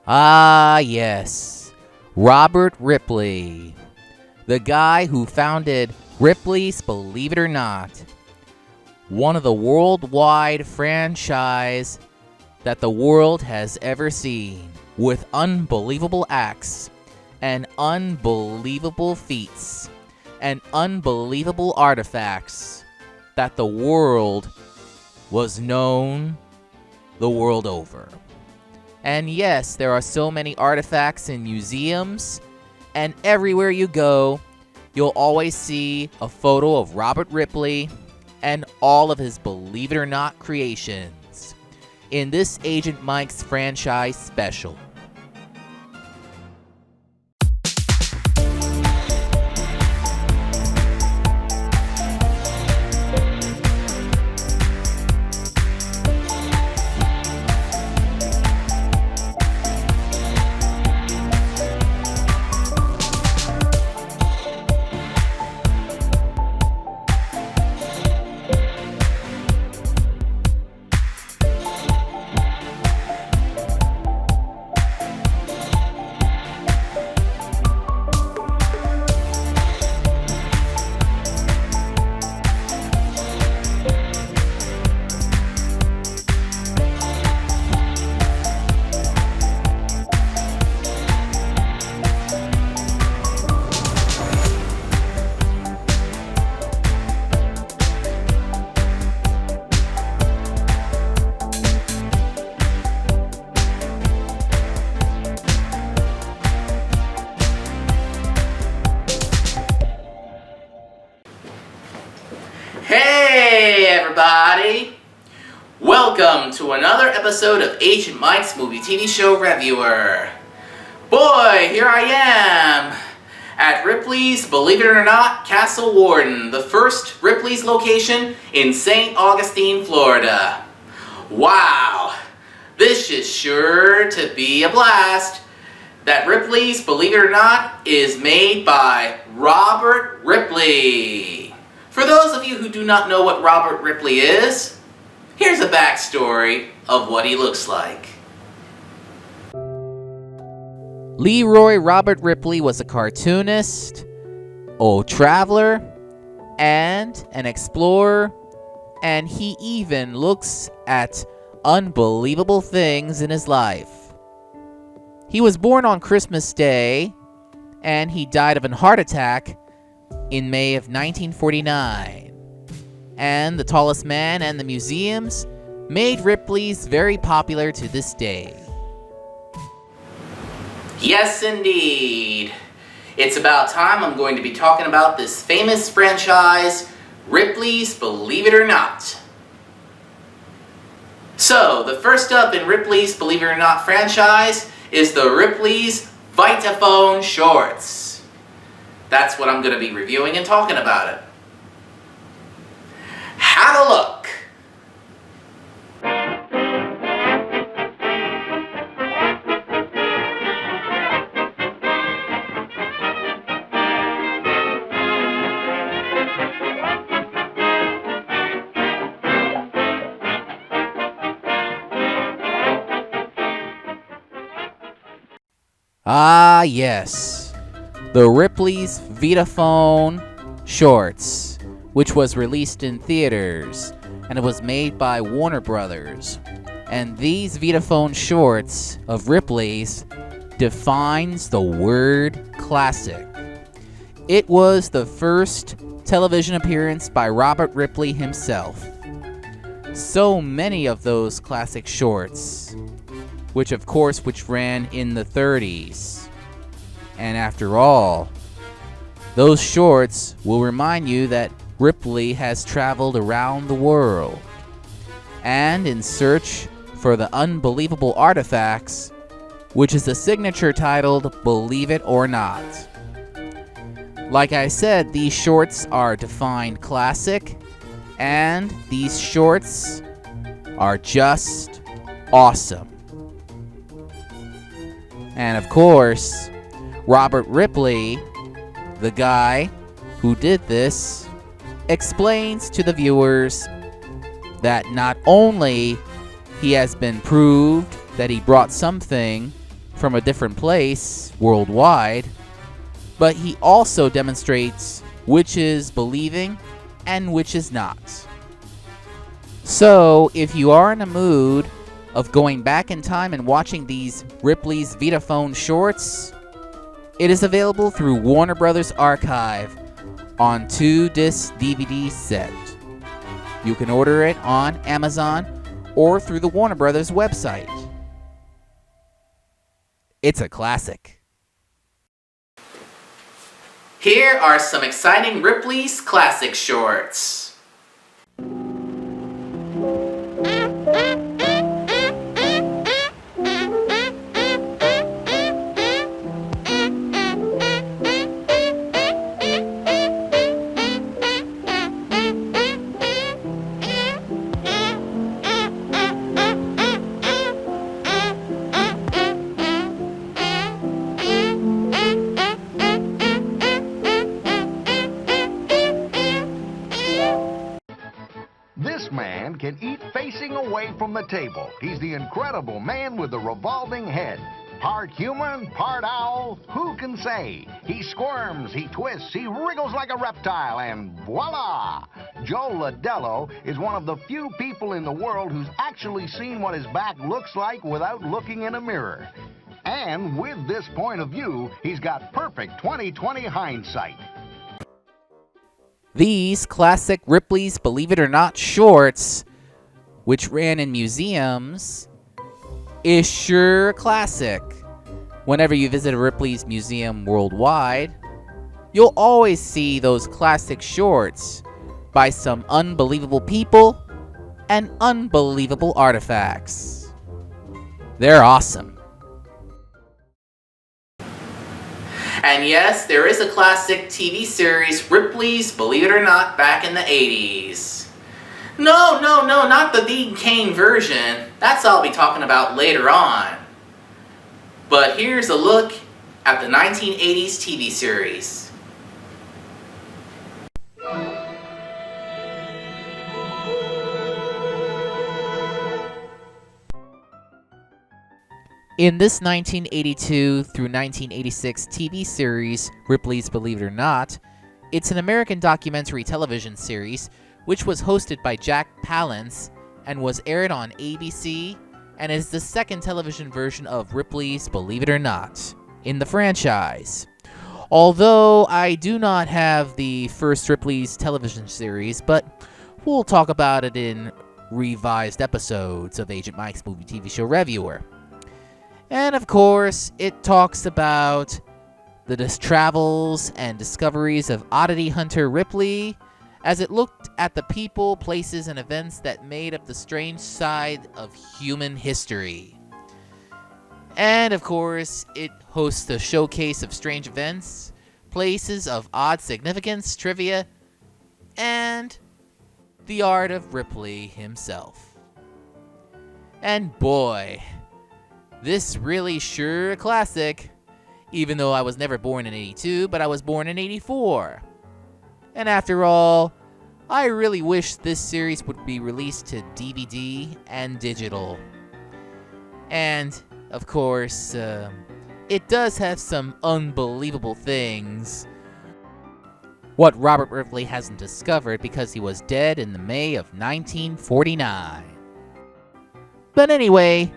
Ah, yes. Robert Ripley. The guy who founded Ripley's Believe It or Not. One of the worldwide franchise that the world has ever seen, with unbelievable acts and unbelievable feats and unbelievable artifacts that the world was known the world over. And yes, there are so many artifacts in museums, and everywhere you go, you'll always see a photo of Robert Ripley and all of his Believe It or Not creations in this Agent Mike's franchise special. Hey everybody! Welcome to another episode of Agent Mike's movie TV show Revewer. Boy, here I am at Ripley's Believe It or Not Castle Warden, the first Ripley's location in St. Augustine, Florida. Wow, this is sure to be a blast. That Ripley's Believe It or Not is made by Robert Ripley. For those of you who do not know what Robert Ripley is, here's a backstory of what he looks like. Leroy Robert Ripley was a cartoonist, a traveler, and an explorer, and he even looks at unbelievable things in his life. He was born on Christmas Day, and he died of a heart attack in May of 1949. And the tallest man and the museums made Ripley's very popular to this day. Yes, indeed. It's about time I'm going to be talking about this famous franchise, Ripley's Believe It or Not. So, the first up in Ripley's Believe It or Not franchise is the Ripley's Vitaphone shorts. That's what I'm going to be reviewing and talking about it. Have a look. Ah, yes. The Ripley's Vitaphone shorts, which was released in theaters, and it was made by Warner Brothers. And these Vitaphone shorts of Ripley's defines the word classic. It was the first television appearance by Robert Ripley himself. So many of those classic shorts, which ran in the 30s. And after all, those shorts will remind you that Ripley has traveled around the world, and in search for the unbelievable artifacts, which is the signature titled Believe It or Not. Like I said, these shorts are defined classic, and these shorts are just awesome. And of course, Robert Ripley, the guy who did this, explains to the viewers that not only he has been proved that he brought something from a different place worldwide, but he also demonstrates which is believing and which is not. So, if you are in a mood of going back in time and watching these Ripley's Vitaphone shorts, it is available through Warner Brothers Archive on 2-disc DVD set. You can order it on Amazon or through the Warner Brothers website. It's a classic. Here are some exciting Ripley's classic shorts. This man can eat facing away from the table. He's the incredible man with the revolving head. Part human, part owl, who can say? He squirms, he twists, he wriggles like a reptile, and voila! Joe Ladello is one of the few people in the world who's actually seen what his back looks like without looking in a mirror. And with this point of view, he's got perfect 20/20 hindsight. These classic Ripley's Believe It or Not shorts, which ran in museums, is sure a classic. Whenever you visit a Ripley's museum worldwide, you'll always see those classic shorts by some unbelievable people and unbelievable artifacts. They're awesome. And yes, there is a classic TV series, Ripley's Believe It or Not, back in the 80s. No, not the Dean Cain version. That's all I'll be talking about later on. But here's a look at the 1980s TV series. In this 1982 through 1986 TV series, Ripley's Believe It or Not, it's an American documentary television series which was hosted by Jack Palance and was aired on ABC and is the second television version of Ripley's Believe It or Not in the franchise. Although I do not have the first Ripley's television series, but we'll talk about it in revised episodes of Agent Mike's movie TV show Revewer. And of course, it talks about the travels and discoveries of oddity hunter Ripley as it looked at the people, places, and events that made up the strange side of human history. And of course, it hosts a showcase of strange events, places of odd significance, trivia, and the art of Ripley himself. And boy, this really sure a classic, even though I was never born in 82, but I was born in 84. And after all, I really wish this series would be released to DVD and digital. And, of course, it does have some unbelievable things. What Robert Ripley hasn't discovered because he was dead in the May of 1949. But anyway,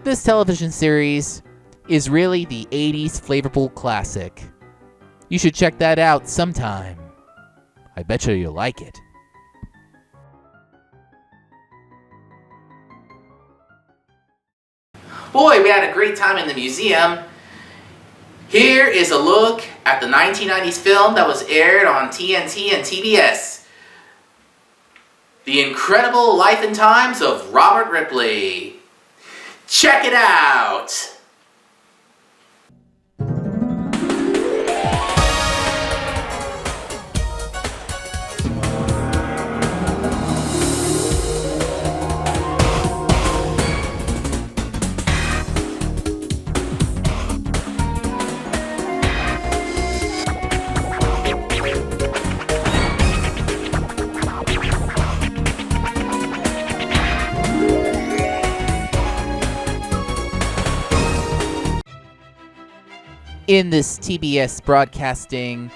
this television series is really the 80s flavorful classic. You should check that out sometime. I bet you'll like it. Boy, we had a great time in the museum. Here is a look at the 1990s film that was aired on TNT and TBS. The Incredible Life and Times of Robert Ripley. Check it out! In this TBS broadcasting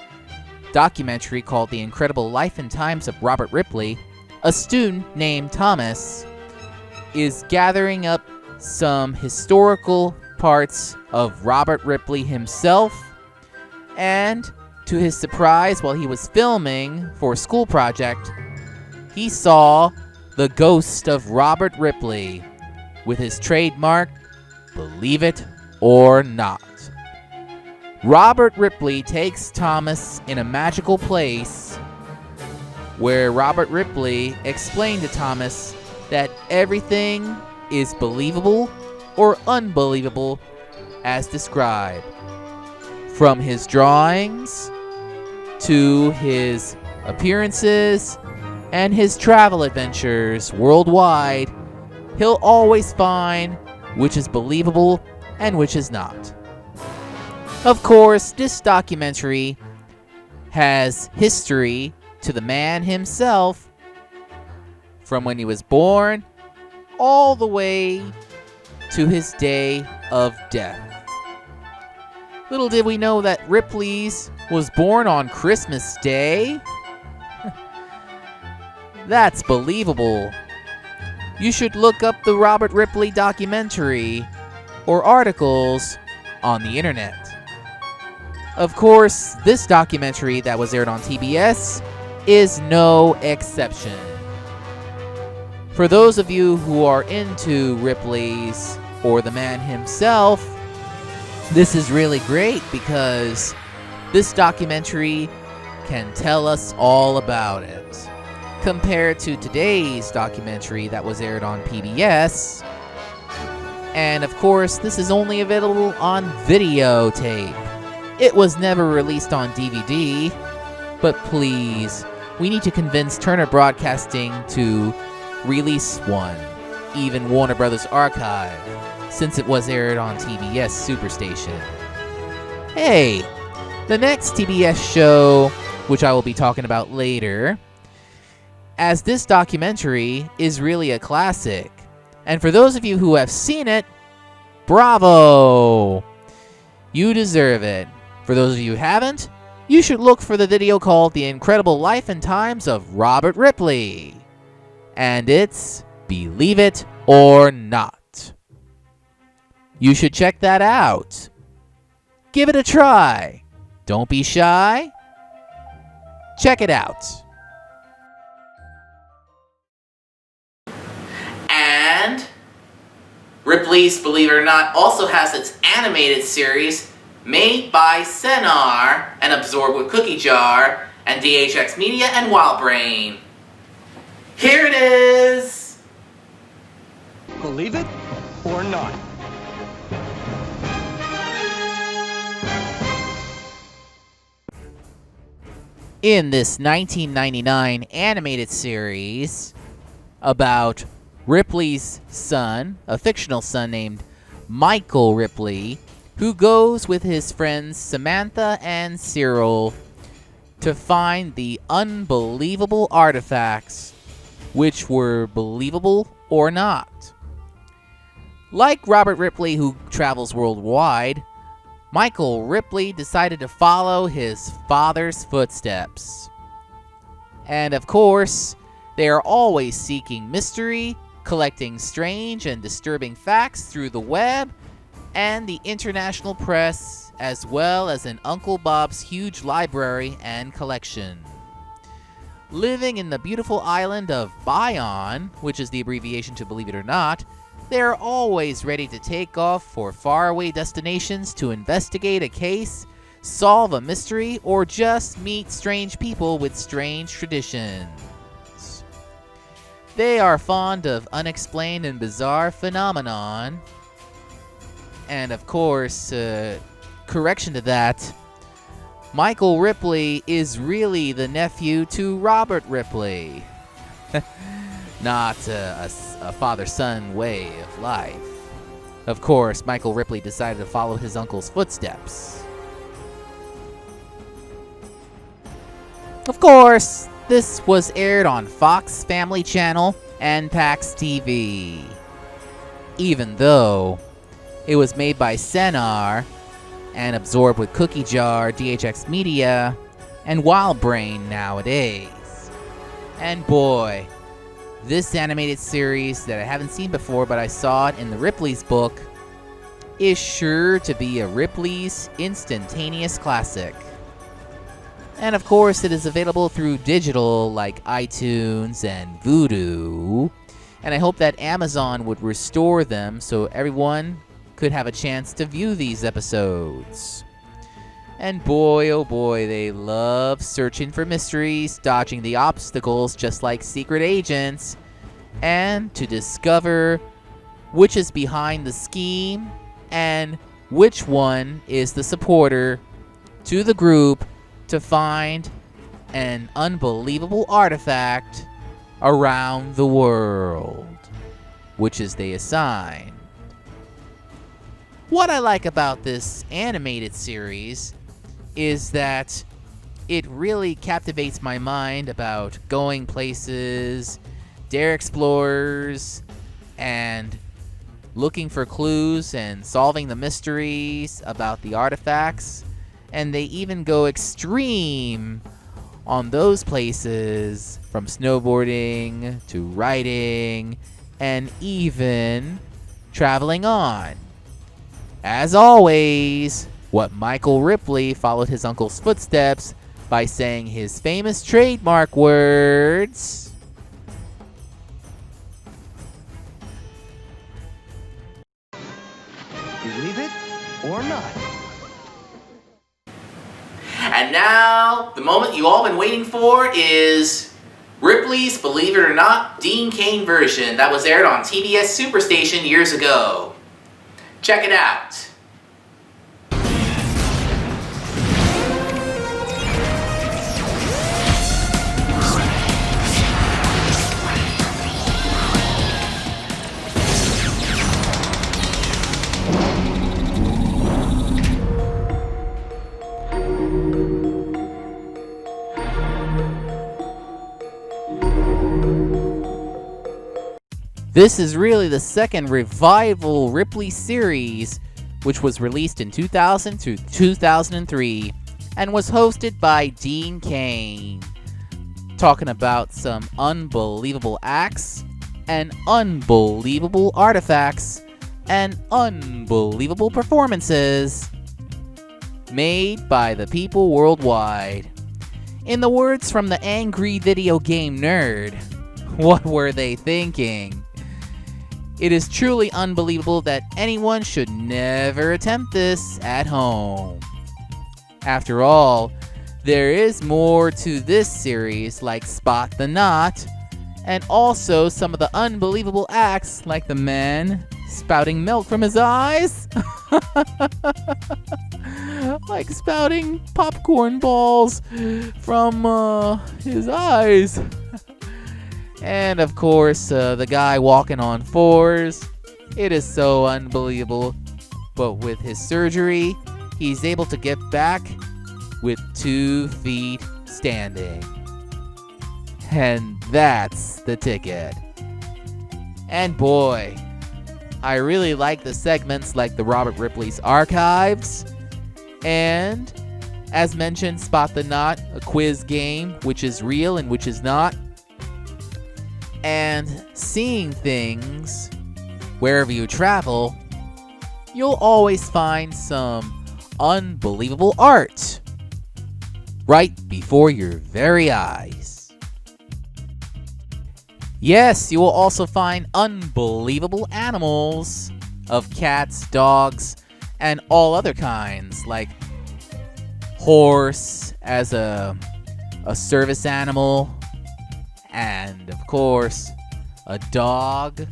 documentary called The Incredible Life and Times of Robert Ripley, a student named Thomas is gathering up some historical parts of Robert Ripley himself, and to his surprise, while he was filming for a school project, he saw the ghost of Robert Ripley with his trademark, "Believe it or not." Robert Ripley takes Thomas in a magical place where Robert Ripley explained to Thomas that everything is believable or unbelievable as described. From his drawings to his appearances and his travel adventures worldwide, he'll always find which is believable and which is not. Of course, this documentary has history to the man himself, from when he was born all the way to his day of death. Little did we know that Ripley's was born on Christmas Day. That's believable. You should look up the Robert Ripley documentary or articles on the internet. Of course, this documentary that was aired on TBS is no exception. For those of you who are into Ripley's or the man himself, this is really great because this documentary can tell us all about it. Compared to today's documentary that was aired on PBS. And of course, this is only available on videotape. It was never released on DVD, but please, we need to convince Turner Broadcasting to release one, even Warner Brothers Archive, since it was aired on TBS Superstation. Hey, the next TBS show, which I will be talking about later, as this documentary is really a classic. And for those of you who have seen it, bravo! You deserve it. For those of you who haven't, you should look for the video called The Incredible Life and Times of Robert Ripley. And it's Believe It or Not. You should check that out. Give it a try. Don't be shy. Check it out. And Ripley's, believe it or not, also has its animated series made by Sony and absorbed with Cookie Jar and DHX Media and Wildbrain. Here it is! Believe it or not. In this 1999 animated series about Ripley's son, a fictional son named Michael Ripley, who goes with his friends Samantha and Cyril to find the unbelievable artifacts, which were believable or not. Like Robert Ripley, who travels worldwide, Michael Ripley decided to follow his father's footsteps. And of course, they are always seeking mystery, collecting strange and disturbing facts through the web and the international press, as well as in Uncle Bob's huge library and collection. Living in the beautiful island of Bion, which is the abbreviation to Believe It or Not, they are always ready to take off for faraway destinations to investigate a case, solve a mystery, or just meet strange people with strange traditions. They are fond of unexplained and bizarre phenomenon. And of course, correction to that, Michael Ripley is really the nephew to Robert Ripley. Not a father-son way of life. Of course, Michael Ripley decided to follow his uncle's footsteps. Of course, this was aired on Fox Family Channel and Pax TV. Even though it was made by Sony, and absorbed with Cookie Jar, DHX Media, and Wildbrain nowadays. And boy, this animated series that I haven't seen before, but I saw it in the Ripley's book, is sure to be a Ripley's instantaneous classic. And of course, it is available through digital like iTunes and Vudu. And I hope that Amazon would restore them so everyone could have a chance to view these episodes. And boy, oh boy, they love searching for mysteries, dodging the obstacles just like secret agents, and to discover which is behind the scheme and which one is the supporter to the group to find an unbelievable artifact around the world, which is they assign. What I like about this animated series is that it really captivates my mind about going places, dare explorers, and looking for clues and solving the mysteries about the artifacts. And they even go extreme on those places, from snowboarding to riding and even traveling on. As always, what Michael Ripley followed his uncle's footsteps by saying his famous trademark words. Believe it or not. And now, the moment you all been waiting for is Ripley's Believe It or Not Dean Cain version that was aired on TBS Superstation years ago. Check it out. This is really the second revival Ripley series, which was released in 2000 to 2003 and was hosted by Dean Cain, talking about some unbelievable acts and unbelievable artifacts and unbelievable performances made by the people worldwide. In the words from the angry video game nerd, what were they thinking? It is truly unbelievable that anyone should never attempt this at home. After all, there is more to this series, like Spot the Knot, and also some of the unbelievable acts like the man spouting milk from his eyes, like spouting popcorn balls from his eyes. And of course, the guy walking on fours. It is so unbelievable. But with his surgery, he's able to get back with 2 feet standing. And that's the ticket. And boy, I really like the segments like the Robert Ripley's Archives. And, as mentioned, Spot the Knot, a quiz game, which is real and which is not. And seeing things wherever you travel, you'll always find some unbelievable art right before your very eyes. Yes, you will also find unbelievable animals of cats, dogs, and all other kinds, like horse as a service animal. And, of course, a dog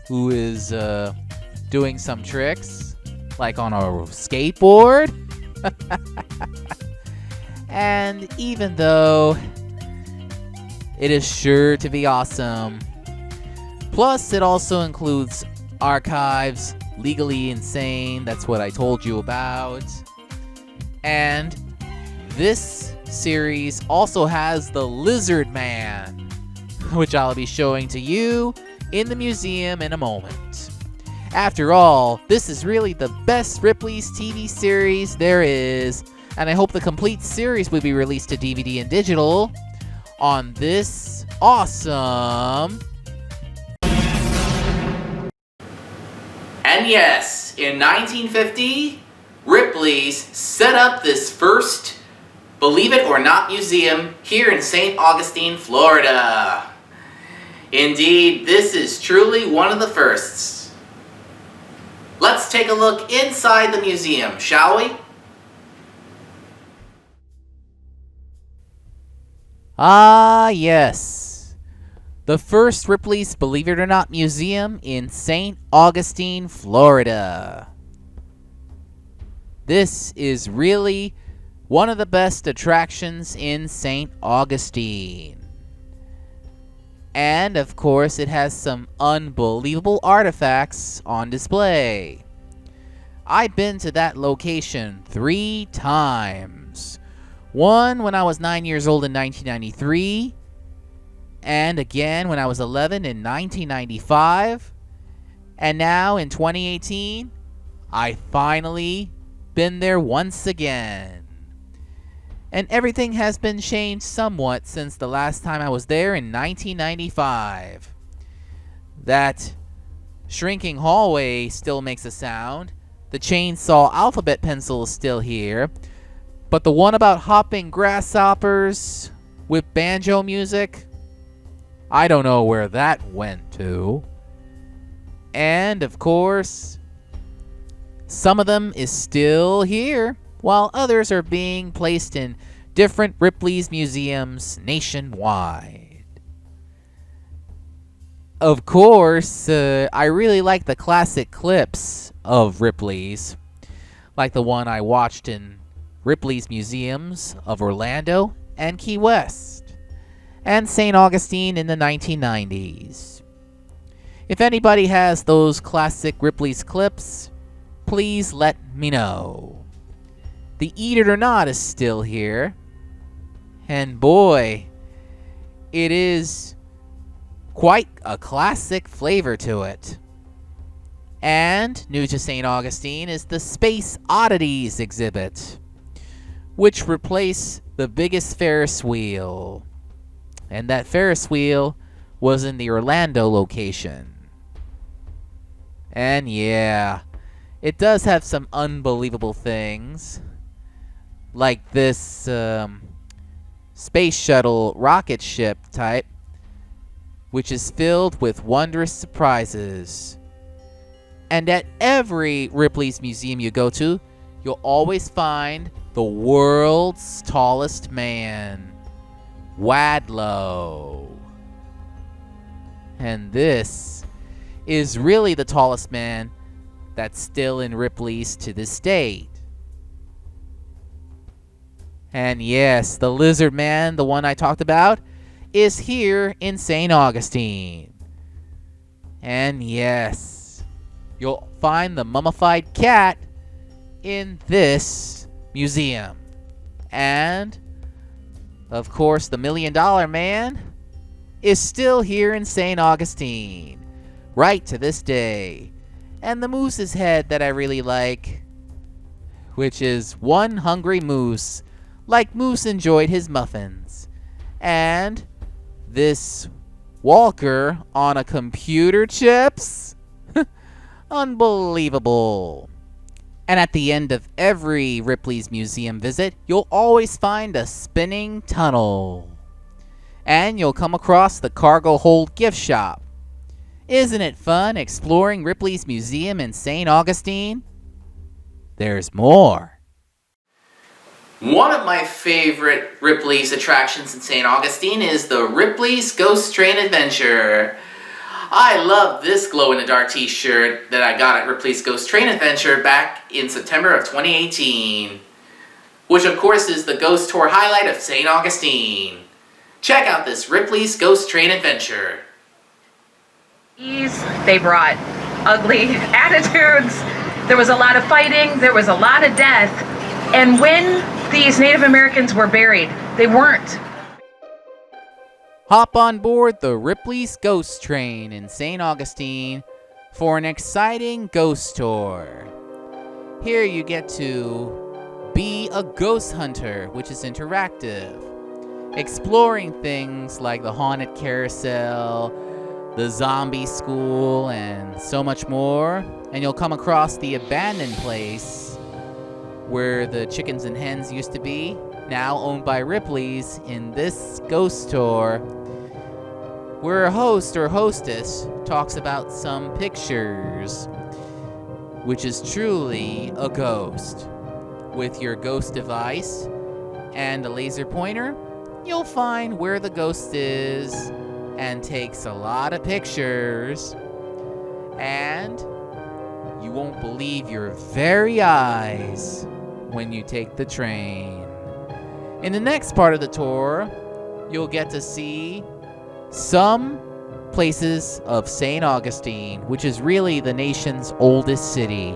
who is doing some tricks, like on a skateboard. And even though it is sure to be awesome, plus it also includes archives, legally insane, that's what I told you about. And this series also has the Lizard Man, which I'll be showing to you in the museum in a moment. After all, this is really the best Ripley's TV series there is, and I hope the complete series will be released to DVD and digital on this awesome... And yes, in 1950, Ripley's set up this first Believe It or Not museum here in St. Augustine, Florida. Indeed, this is truly one of the firsts. Let's take a look inside the museum, shall we? Ah, yes. The first Ripley's Believe It or Not museum in St. Augustine, Florida. This is really one of the best attractions in St. Augustine. And, of course, it has some unbelievable artifacts on display. I've been to that location 3 times. One when I was 9 years old in 1993, and again when I was 11 in 1995, and now in 2018, I finally been there once again. And everything has been changed somewhat since the last time I was there in 1995. That shrinking hallway still makes a sound. The chainsaw alphabet pencil is still here. But the one about hopping grasshoppers with banjo music, I don't know where that went to. And, of course, some of them is still here, while others are being placed in different Ripley's museums nationwide. Of course, I really like the classic clips of Ripley's, like the one I watched in Ripley's museums of Orlando and Key West, and St. Augustine in the 1990s. If anybody has those classic Ripley's clips, please let me know. The Eat It or Not is still here. And boy, it is quite a classic flavor to it. And new to St. Augustine is the Space Oddities exhibit, which replaced the biggest Ferris wheel. And that Ferris wheel was in the Orlando location. And yeah, it does have some unbelievable things, like this space shuttle rocket ship type, which is filled with wondrous surprises. And at every Ripley's museum you go to, you'll always find the world's tallest man, Wadlow. And this is really the tallest man that's still in Ripley's to this date. And yes, the lizard man, the one I talked about, is here in St. Augustine. And yes, you'll find the mummified cat in this museum. And, of course, the $1 Million Man is still here in St. Augustine, right to this day. And the moose's head that I really like, which is one hungry moose, like Moose enjoyed his muffins. And this walker on a computer chips? Unbelievable. And at the end of every Ripley's museum visit, you'll always find a spinning tunnel. And you'll come across the cargo hold gift shop. Isn't it fun exploring Ripley's museum in St. Augustine? There's more. One of my favorite Ripley's attractions in St. Augustine is the Ripley's Ghost Train Adventure. I love this glow-in-the-dark t-shirt that I got at Ripley's Ghost Train Adventure back in September of 2018, which of course is the ghost tour highlight of St. Augustine. Check out this Ripley's Ghost Train Adventure. They brought ugly attitudes, there was a lot of fighting, there was a lot of death, and when these Native Americans were buried, they weren't. Hop on board the Ripley's Ghost Train in St. Augustine for an exciting ghost tour. Here you get to be a ghost hunter, which is interactive, exploring things like the haunted carousel, the zombie school, and so much more. And you'll come across the abandoned place where the chickens and hens used to be, now owned by Ripley's, in this ghost tour, where a host or hostess talks about some pictures, which is truly a ghost. With your ghost device and a laser pointer, you'll find where the ghost is and takes a lot of pictures, and you won't believe your very eyes when you take the train. In the next part of the tour, you'll get to see some places of St. Augustine, which is really the nation's oldest city.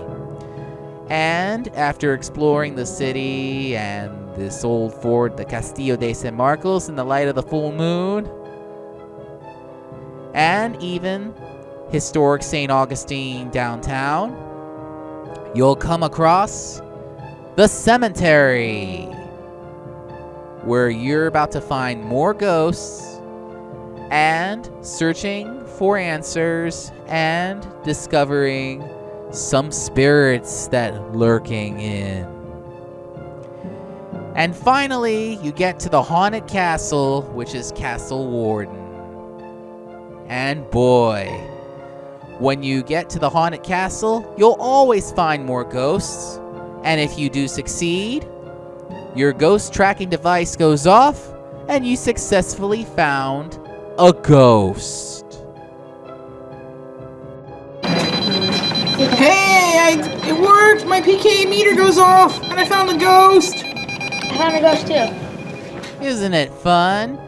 And after exploring the city and this old fort, the Castillo de San Marcos, in the light of the full moon, and even historic St. Augustine downtown, you'll come across the cemetery, where you're about to find more ghosts and searching for answers and discovering some spirits that lurking in. And finally, you get to the haunted castle, which is Castle Warden. And boy, when you get to the haunted castle, you'll always find more ghosts. And if you do succeed, your ghost tracking device goes off and you successfully found a ghost. Hey, it worked! My PK meter goes off, and I found the ghost! I found a ghost too. Isn't it fun?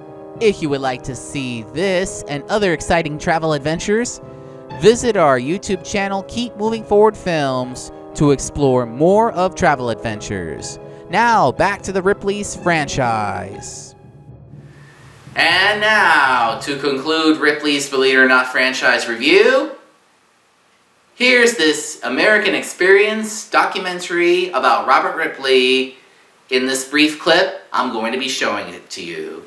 If you would like to see this and other exciting travel adventures, visit our YouTube channel, Keep Moving Forward Films, to explore more of travel adventures. Now, back to the Ripley's franchise. And now, to conclude Ripley's Believe It or Not franchise review, here's this American Experience documentary about Robert Ripley. In this brief clip, I'm going to be showing it to you.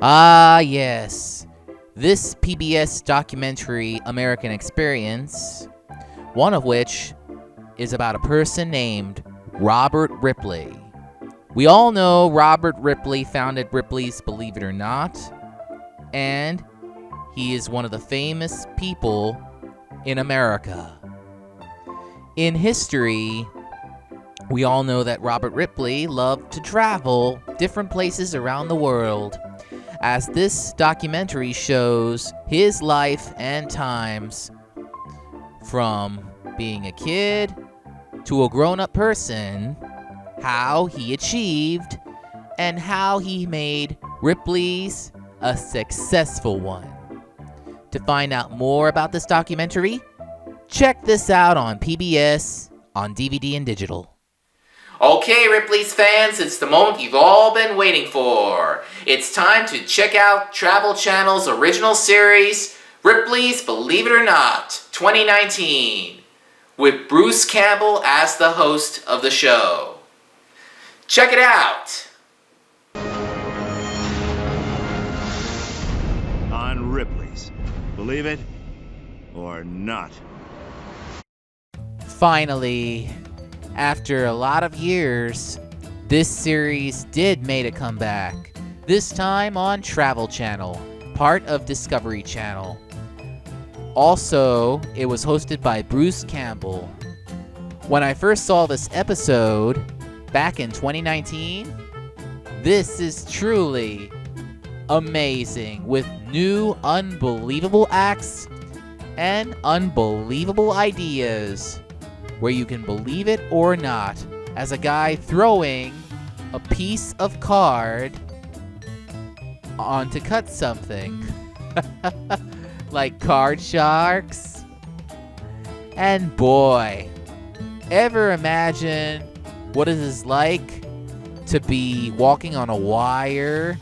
Ah, yes. This PBS documentary, American Experience, one of which is about a person named Robert Ripley. We all know Robert Ripley founded Ripley's Believe It or Not, and he is one of the famous people in America. In history, we all know that Robert Ripley loved to travel different places around the world, as this documentary shows his life and times from being a kid to a grown-up person, how he achieved, and how he made Ripley's a successful one. To find out more about this documentary, check this out on PBS on DVD and digital. Okay, Ripley's fans, it's the moment you've all been waiting for. It's time to check out Travel Channel's original series, Ripley's Believe It or Not 2019, with Bruce Campbell as the host of the show. Check it out! On Ripley's Believe It or Not. Finally, after a lot of years, this series did make a comeback. This time on Travel Channel, part of Discovery Channel. Also, it was hosted by Bruce Campbell. When I first saw this episode back in 2019, this is truly amazing, with new unbelievable acts and unbelievable ideas, where you can believe it or not, as a guy throwing a piece of card on to cut something. Like card sharks. And boy, ever imagine what it is like to be walking on a wire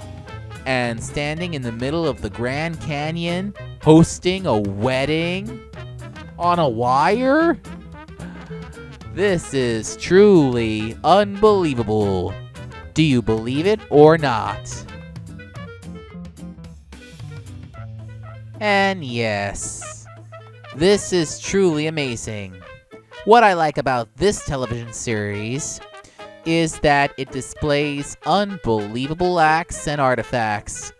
and standing in the middle of the Grand Canyon hosting a wedding on a wire? This is truly unbelievable. Do you believe it or not? And yes, this is truly amazing. What I like about this television series is that it displays unbelievable acts and artifacts,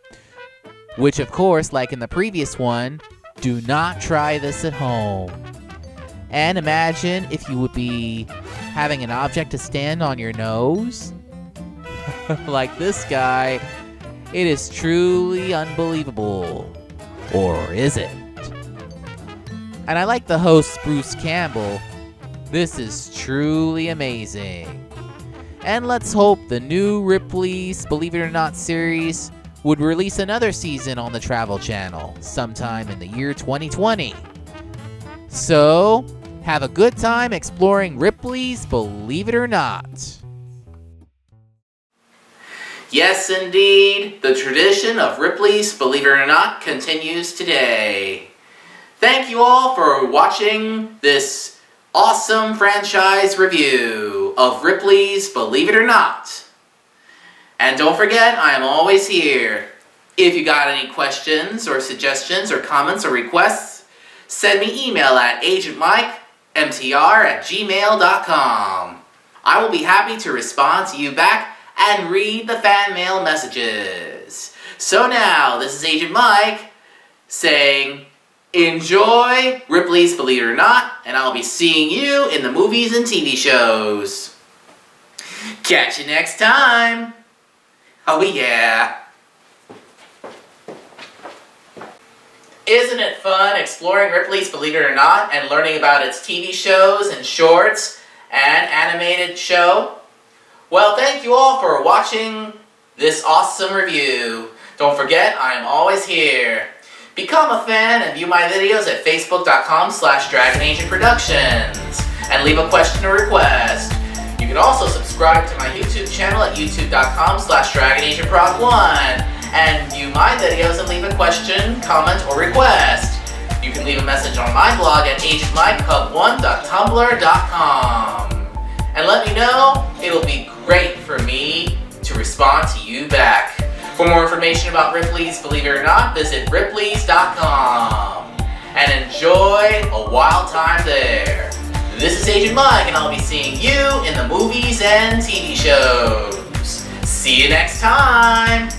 which of course, like in the previous one, do not try this at home. And imagine if you would be having an object to stand on your nose. Like this guy. It is truly unbelievable. Or is it? And I like the host, Bruce Campbell. This is truly amazing. And let's hope the new Ripley's Believe It or Not series would release another season on the Travel Channel sometime in the year 2020. So, have a good time exploring Ripley's Believe It or Not. Yes, indeed, the tradition of Ripley's Believe It or Not continues today. Thank you all for watching this awesome franchise review of Ripley's Believe It or Not. And don't forget, I am always here. If you got any questions or suggestions or comments or requests, send me email at AgentMikeMTR@gmail.com. I will be happy to respond to you back and read the fan mail messages. So now, this is Agent Mike saying, enjoy Ripley's Believe It or Not, and I'll be seeing you in the movies and TV shows. Catch you next time. Oh yeah. Isn't it fun exploring Ripley's Believe It or Not and learning about its TV shows and shorts and animated show? Well, thank you all for watching this awesome review. Don't forget, I am always here. Become a fan and view my videos at facebook.com/DragonAgentProductions and leave a question or request. You can also subscribe to my YouTube channel at youtube.com/DragonAgentProd1 and view my videos and leave a question, comment, or request. You can leave a message on my blog at agentmikehub1.tumblr.com. And let me know, it'll be great for me to respond to you back. For more information about Ripley's Believe It or Not, visit ripleys.com and enjoy a wild time there. This is Agent Mike, and I'll be seeing you in the movies and TV shows. See you next time!